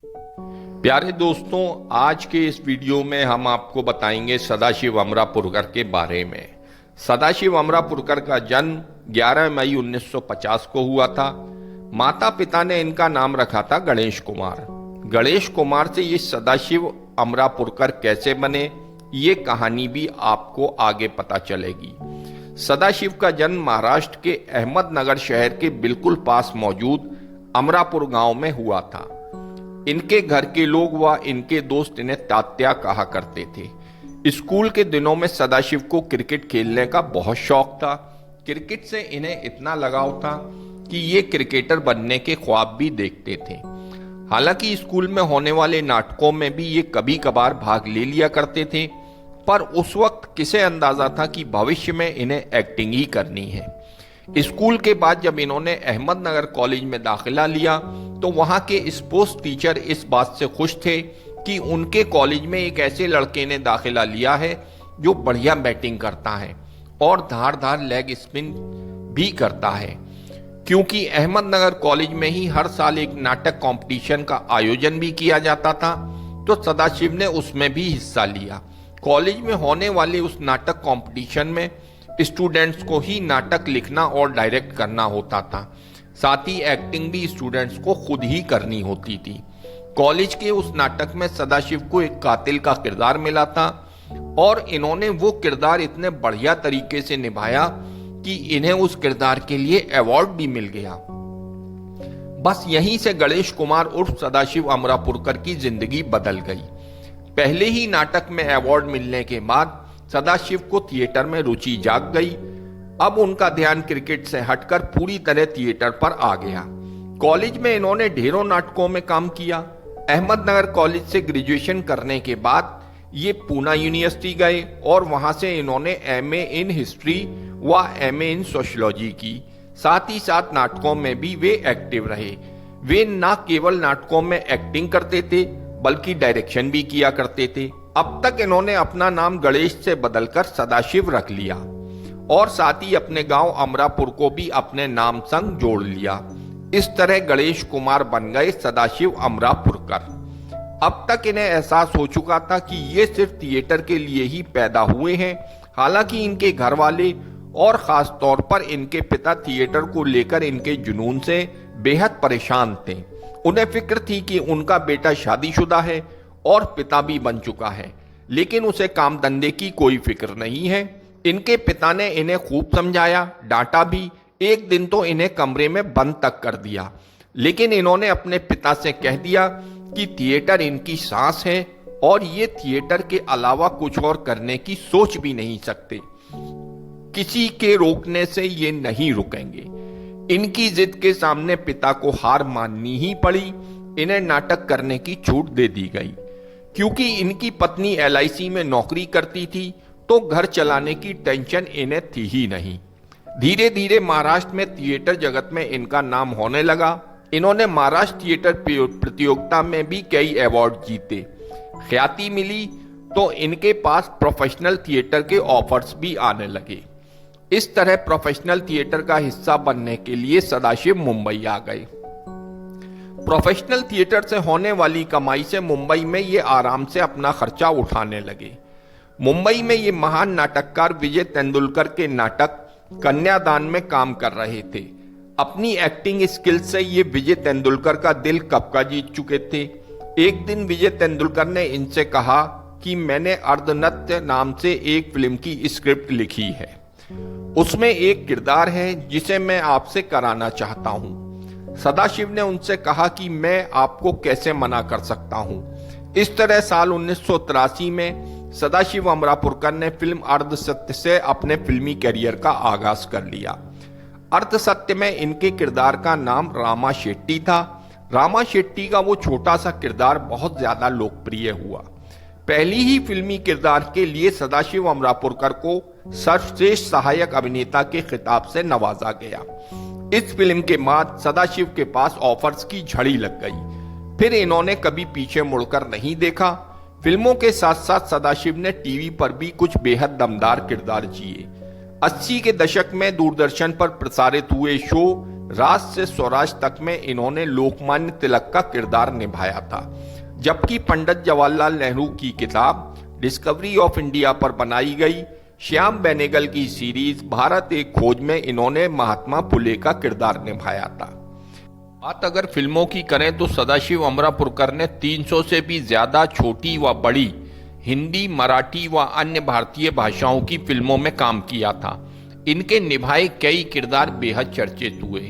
प्यारे दोस्तों, आज के इस वीडियो में हम आपको बताएंगे सदाशिव अमरापुरकर के बारे में। सदाशिव अमरापुरकर का जन्म 11 मई 1950 को हुआ था। माता पिता ने इनका नाम रखा था गणेश कुमार। गणेश कुमार से ये सदाशिव अमरापुरकर कैसे बने, ये कहानी भी आपको आगे पता चलेगी। सदाशिव का जन्म महाराष्ट्र के अहमदनगर शहर के बिल्कुल पास मौजूद अमरापुर गांव में हुआ था। इनके घर के लोग व इनके दोस्त इन्हें तात्या कहा करते थे। स्कूल के दिनों में सदाशिव को क्रिकेट खेलने का बहुत शौक था। क्रिकेट से इन्हें इतना लगाव था कि ये क्रिकेटर बनने के ख्वाब भी देखते थे। हालांकि स्कूल में होने वाले नाटकों में भी ये कभी कभार भाग ले लिया करते थे, पर उस वक्त किसे अंदाजा था कि भविष्य में इन्हें एक्टिंग ही करनी है। स्कूल के बाद जब इन्होंने अहमदनगर कॉलेज में दाखिला लिया तो वहां के स्पोर्ट्स टीचर इस बात से खुश थे कि उनके कॉलेज में एक ऐसे लड़के ने दाखिला लिया है जो बढ़िया बैटिंग करता है और धारदार लेग स्पिन भी करता है। क्योंकि अहमदनगर कॉलेज में ही हर साल एक नाटक कंपटीशन का आयोजन भी किया जाता था, तो सदाशिव ने उसमें भी हिस्सा लिया। कॉलेज में होने वाले उस नाटक कंपटीशन में स्टूडेंट्स को ही नाटक लिखना और डायरेक्ट करना होता था। साथ ही एक्टिंग भी स्टूडेंट्स को खुद ही करनी होती थी। कॉलेज के उस नाटक में सदाशिव को एक कातिल का किरदार मिला था और इन्होंने वो किरदार इतने बढ़िया तरीके से निभाया कि इन्हें उस किरदार के लिए अवार्ड भी मिल गया। बस यहीं से गणेश कुमार उर्फ सदाशिव अमरापुरकर की जिंदगी बदल गई। पहले ही नाटक में अवार्ड मिलने के बाद सदाशिव को थिएटर में रुचि जाग गई। अब उनका ध्यान क्रिकेट से हटकर पूरी तरह थिएटर पर आ गया। कॉलेज में इन्होंने ढेरों नाटकों में काम किया। अहमदनगर कॉलेज से ग्रेजुएशन करने के बाद ये पूना यूनिवर्सिटी गए और वहां से इन्होंने एमए इन हिस्ट्री व एमए इन सोशियोलॉजी की। साथ ही साथ नाटकों में भी वे एक्टिव रहे। वे न केवल नाटकों में एक्टिंग करते थे बल्कि डायरेक्शन भी किया करते थे। अब तक इन्होंने अपना नाम गणेश से बदलकर सदाशिव रख लिया और साथ ही अपने गांव अमरापुर को भी अपने नाम संग जोड़ लिया। इस तरह गणेश कुमार बन गए सदाशिव अमरापुरकर। अब तक इन्हें एहसास हो चुका था कि ये सिर्फ थिएटर के लिए ही पैदा हुए हैं। हालांकि इनके घर वाले और खास तौर पर इनके पिता थिएटर को लेकर इनके जुनून से बेहद परेशान थे। उन्हें फिक्र थी कि उनका बेटा शादीशुदा है और पिता भी बन चुका है, लेकिन उसे काम धंधे की कोई फिक्र नहीं है। इनके पिता ने इन्हें खूब समझाया, डांटा भी। एक दिन तो इन्हें कमरे में बंद तक कर दिया, लेकिन इन्होंने अपने पिता से कह दिया कि थिएटर इनकी सांस है और ये थिएटर के अलावा कुछ और करने की सोच भी नहीं सकते। किसी के रोकने से ये नहीं रुकेंगे। इनकी जिद के सामने पिता को हार माननी ही पड़ी। इन्हें नाटक करने की छूट दे दी गई। क्योंकि इनकी पत्नी LIC में नौकरी करती थी तो घर चलाने की टेंशन इन्हें थी ही नहीं। धीरे धीरे महाराष्ट्र में थिएटर जगत में इनका नाम होने लगा। इन्होंने महाराष्ट्र थिएटर प्रतियोगिता में भी कई अवार्ड जीते। ख्याति मिली तो इनके पास प्रोफेशनल थिएटर के ऑफर्स भी आने लगे। इस तरह प्रोफेशनल थिएटर का हिस्सा बनने के लिए सदाशिव मुंबई आ गए। प्रोफेशनल थिएटर से होने वाली कमाई से मुंबई में ये आराम से अपना खर्चा उठाने लगे। मुंबई में ये महान नाटककार विजय तेंदुलकर के नाटक कन्यादान में काम कर रहे थे। अपनी एक्टिंग स्किल से ये विजय तेंदुलकर का दिल कब का जीत चुके थे। एक दिन विजय तेंदुलकर ने इनसे कहा कि मैंने अर्धनृत्य नाम से एक फिल्म की स्क्रिप्ट लिखी है, उसमें एक किरदार है जिसे मैं आपसे कराना चाहता हूं। सदाशिव ने उनसे कहा कि मैं आपको कैसे मना कर सकता हूं। इस तरह साल 1983 में सदाशिव अमरापुरकर ने फिल्म अर्धसत्य से अपने फिल्मी करियर का आगाज कर लिया। अर्धसत्य में इनके किरदार का नाम रामा शेट्टी था। रामा शेट्टी का वो छोटा सा किरदार बहुत ज्यादा लोकप्रिय हुआ। पहली ही फिल्मी किरदार के लिए सदाशिव अमरापुरकर को सर्वश्रेष्ठ सहायक अभिनेता के खिताब से नवाजा गया। इस फिल्म के बाद सदाशिव के पास ऑफर्स की झड़ी लग गई। फिर इन्होंने कभी पीछे मुड़कर नहीं देखा। फिल्मों के साथ साथ सदाशिव ने टीवी पर भी कुछ बेहद दमदार किरदार जिए। 80 के दशक में दूरदर्शन पर प्रसारित हुए शो राज से स्वराज तक में इन्होंने लोकमान्य तिलक का किरदार निभाया था, जबकि पंडित जवाहरलाल नेहरू की किताब डिस्कवरी ऑफ इंडिया पर बनाई गई श्याम बेनेगल की सीरीज भारत एक खोज में इन्होंने महात्मा फुले का किरदार निभाया था। बात अगर फिल्मों की करें तो सदाशिव अमरापुरकर ने 300 से भी ज्यादा छोटी व बड़ी हिंदी, मराठी व अन्य भारतीय भाषाओं की फिल्मों में काम किया था। इनके निभाए कई किरदार बेहद चर्चित हुए,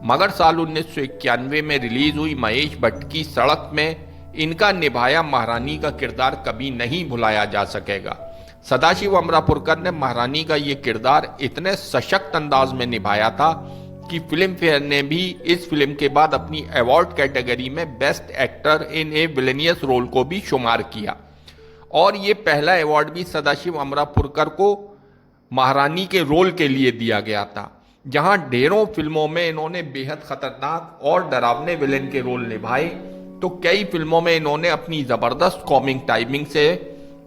मगर साल 1991 में रिलीज हुई महेश भट्ट की सड़क में इनका निभाया महारानी का किरदार कभी नहीं भुलाया जा सकेगा। सदाशिव अमरापुरकर ने महारानी का ये किरदार इतने सशक्त अंदाज में निभाया था कि फिल्म फेयर ने भी इस फिल्म के बाद अपनी अवार्ड कैटेगरी में best actor in a villainous role को भी शुमार किया, और ये पहला अवार्ड भी सदाशिव अमरापुरकर को महारानी के रोल के लिए दिया गया था। जहां ढेरों फिल्मों में इन्होंने बेहद खतरनाक और डरावने विलेन के रोल निभाए, तो कई फिल्मों में इन्होंने अपनी जबरदस्त कॉमिक टाइमिंग से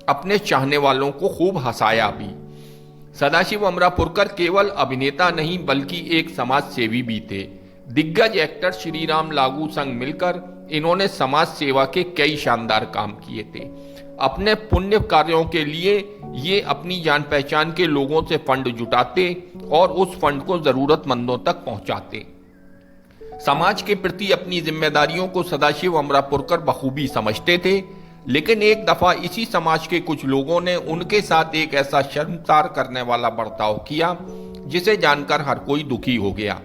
अपने चाहने वालों को खूब हंसाया भी। सदाशिव अमरापुरकर केवल अभिनेता नहीं बल्कि एक समाज सेवी भी थे। दिग्गज एक्टर श्रीराम लागू संग मिलकर इन्होंने समाज सेवा के कई शानदार काम किए थे। अपने पुण्य कार्यों के लिए ये अपनी जान पहचान के लोगों से फंड जुटाते और उस फंड को जरूरतमंदों तक पहुंचाते। समाज के प्रति अपनी जिम्मेदारियों को सदाशिव अमरापुरकर बखूबी समझते थे, लेकिन एक दफा इसी समाज के कुछ लोगों ने उनके साथ एक ऐसा शर्मसार करने वाला बर्ताव किया जिसे जानकर हर कोई दुखी हो गया।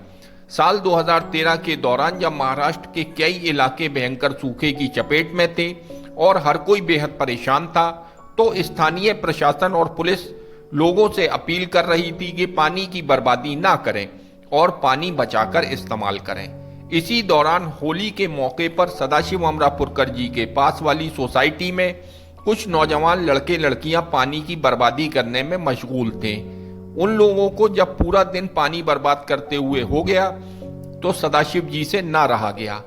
साल 2013 के दौरान जब महाराष्ट्र के कई इलाके भयंकर सूखे की चपेट में थे और हर कोई बेहद परेशान था, तो स्थानीय प्रशासन और पुलिस लोगों से अपील कर रही थी कि पानी की बर्बादी ना करें और पानी बचाकर इस्तेमाल करें। इसी दौरान होली के मौके पर सदाशिव अमरापुरकर जी के पास वाली सोसाइटी में कुछ नौजवान लड़के लड़कियां पानी की बर्बादी करने में मशगूल थे। उन लोगों को जब पूरा दिन पानी बर्बाद करते हुए हो गया तो सदाशिव जी से ना रहा गया।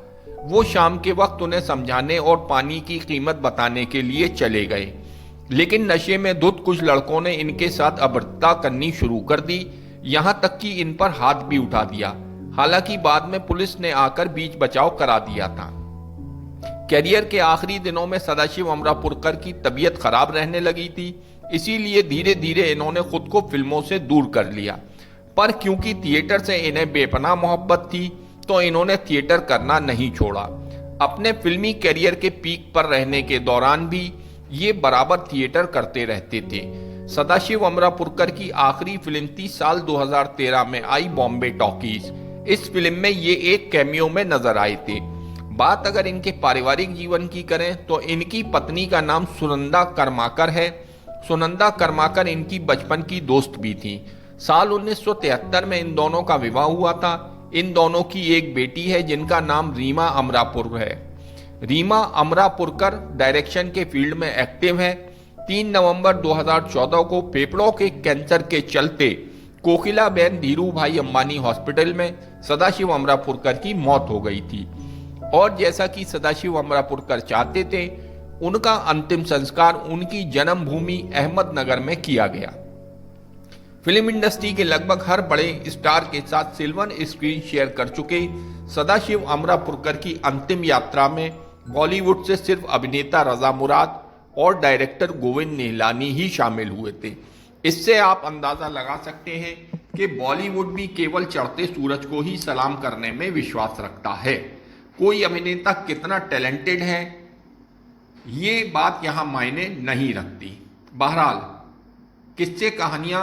वो शाम के वक्त उन्हें समझाने और पानी की कीमत बताने के लिए चले गए, लेकिन नशे में धुत कुछ लड़कों ने इनके साथ अभद्रता करनी शुरू कर दी, यहां तक कि इन पर हाथ भी उठा दिया। हालांकि बाद में पुलिस ने आकर बीच बचाव करा दिया था। कैरियर के आखिरी दिनों में सदाशिव अमरापुरकर की तबीयत खराब रहने लगी थी, इसीलिए धीरे धीरे इन्होंने खुद को फिल्मों से दूर कर लिया। पर क्योंकि थिएटर से इन्हें बेपनाह मोहब्बत थी तो इन्होंने थिएटर करना नहीं छोड़ा। अपने फिल्मी कैरियर के पीक पर रहने के दौरान भी ये बराबर थिएटर करते रहते थे। सदाशिव अमरापुरकर की आखिरी फिल्म थी साल 2013 में आई बॉम्बे टॉकीज। इस फिल्म में ये एक कैमियो में नजर आए थे। बात अगर इनके पारिवारिक जीवन की करें तो इनकी पत्नी का नाम सुनंदा कर्माकर है। सुनंदा कर्माकर इनकी बचपन की दोस्त भी थी। साल 1973 में इन दोनों का विवाह हुआ था। इन दोनों की एक बेटी है जिनका नाम रीमा अमरापुर है। रीमा अमरापुरकर डायरेक्शन के फील्ड में एक्टिव है। 3 नवंबर 2014 को फेफड़ों के कैंसर के चलते कोकिलाबेन धीरू भाई अंबानी हॉस्पिटल में सदाशिव अमरापुरकर की मौत हो गई थी, और जैसा कि सदाशिव अमरापुरकर चाहते थे उनका अंतिम संस्कार उनकी जन्मभूमि अहमदनगर में किया गया। फिल्म इंडस्ट्री के लगभग हर बड़े स्टार के साथ सिल्वर स्क्रीन शेयर कर चुके सदाशिव अमरापुरकर की अंतिम यात्रा में बॉलीवुड से सिर्फ अभिनेता रजा मुराद और डायरेक्टर गोविंद निहलानी ही शामिल हुए थे। इससे आप अंदाजा लगा सकते हैं कि बॉलीवुड भी केवल चढ़ते सूरज को ही सलाम करने में विश्वास रखता है। कोई अभिनेता कितना टैलेंटेड है ये बात यहां मायने नहीं रखती। बहरहाल किस्से कहानियां